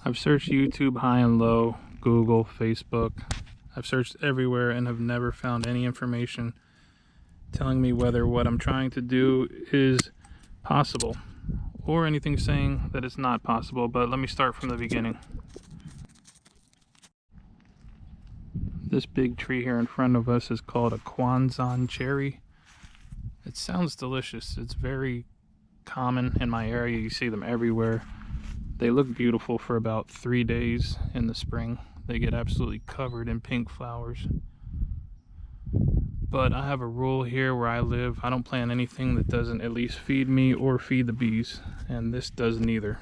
I've searched YouTube high and low, Google, Facebook. I've searched everywhere and have never found any information telling me whether what I'm trying to do is possible or anything saying that it's not possible. But let me start from the beginning. This big tree here in front of us is called a Kwanzan cherry. It sounds delicious. It's very common in my area. You see them everywhere. They look beautiful for about 3 days in the spring. They get absolutely covered in pink flowers. But I have a rule here where I live. I don't plant anything that doesn't at least feed me or feed the bees, and this does neither.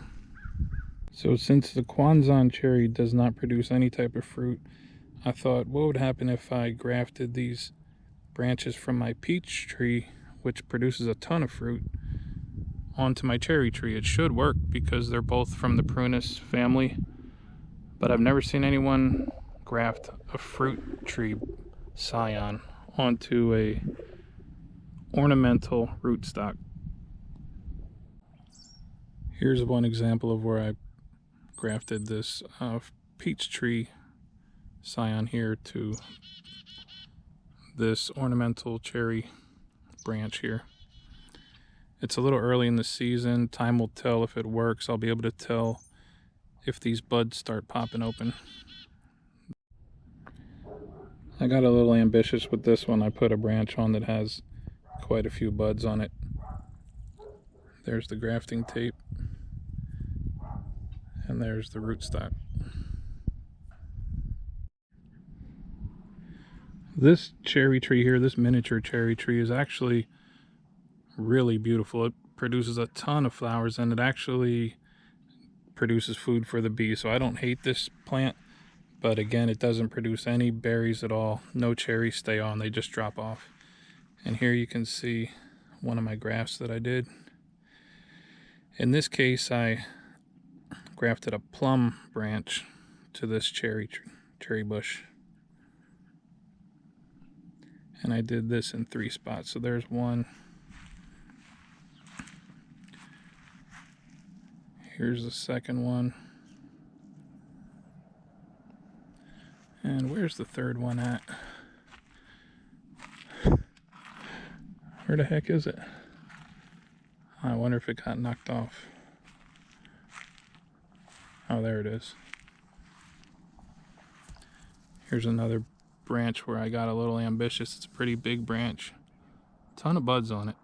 So since the Kwanzan cherry does not produce any type of fruit, I thought, what would happen if I grafted these branches from my peach tree, which produces a ton of fruit, onto my cherry tree? It should work because they're both from the prunus family, but I've never seen anyone graft a fruit tree scion onto a ornamental rootstock. Here's one example of where I grafted this peach tree scion here to this ornamental cherry branch here. It's a little early in the season. Time will tell if it works. I'll be able to tell if these buds start popping open. I got a little ambitious with this one. I put a branch on that has quite a few buds on it. There's the grafting tape, and there's the rootstock. This cherry tree here, this miniature cherry tree, is actually really beautiful. It produces a ton of flowers, and it actually produces food for the bees. So I don't hate this plant, but again, it doesn't produce any berries at all. No cherries stay on, they just drop off. And here you can see one of my grafts that I did. In this case, I grafted a plum branch to this cherry bush. And I did this in 3 spots. So there's one. Here's the second one. And where's the third one at? Where the heck is it? I wonder if it got knocked off. Oh, there it is. Here's another branch where I got a little ambitious. It's a pretty big branch. Ton of buds on it.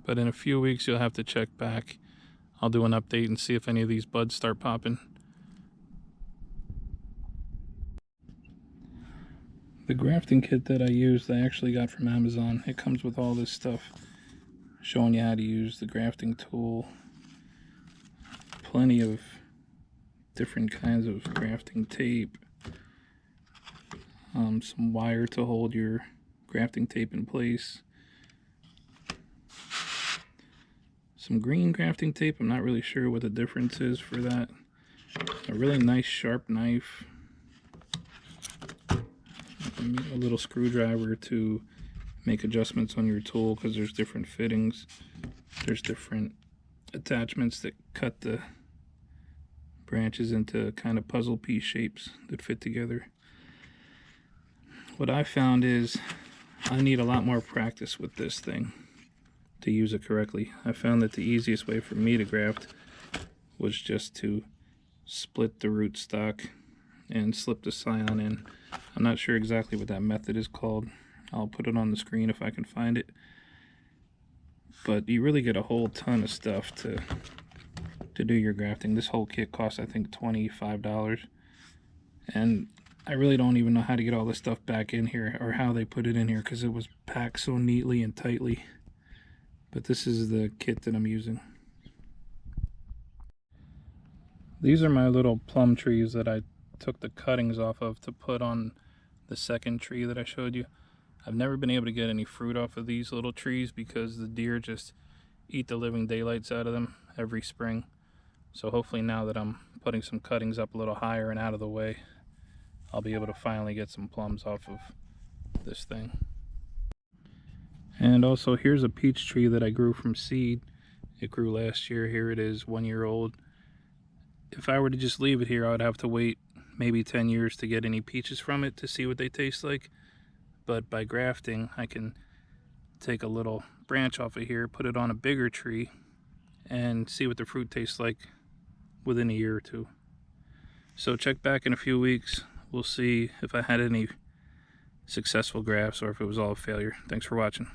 But in a few weeks you'll have to check back. I'll do an update and see if any of these buds start popping. The grafting kit that I used, I actually got from Amazon. It comes with all this stuff showing you how to use the grafting tool. Plenty of different kinds of grafting tape. Some wire to hold your grafting tape in place. Some green grafting tape. I'm not really sure what the difference is for that. A really nice sharp knife. A little screwdriver to make adjustments on your tool because there's different fittings. There's different attachments that cut the branches into kind of puzzle piece shapes that fit together. What I found is I need a lot more practice with this thing to use it correctly. I found that the easiest way for me to graft was just to split the rootstock and slip the scion in. I'm not sure exactly what that method is called. I'll put it on the screen if I can find it. But you really get a whole ton of stuff to do your grafting. This whole kit costs, I think, $25. And I really don't even know how to get all this stuff back in here or how they put it in here because it was packed so neatly and tightly. But this is the kit that I'm using. These are my little plum trees that I took the cuttings off of to put on the second tree that I showed you. I've never been able to get any fruit off of these little trees because the deer just eat the living daylights out of them every spring. So hopefully now that I'm putting some cuttings up a little higher and out of the way, I'll be able to finally get some plums off of this thing. And also here's a peach tree that I grew from seed. It grew last year. Here it is, 1 year old. if I were to just leave it here, I would have to wait maybe 10 years to get any peaches from it to see what they taste like. But by grafting, I can take a little branch off of here, put it on a bigger tree, and see what the fruit tastes like within a year or two. So check back in a few weeks. We'll see if I had any successful grafts or if it was all a failure. Thanks for watching.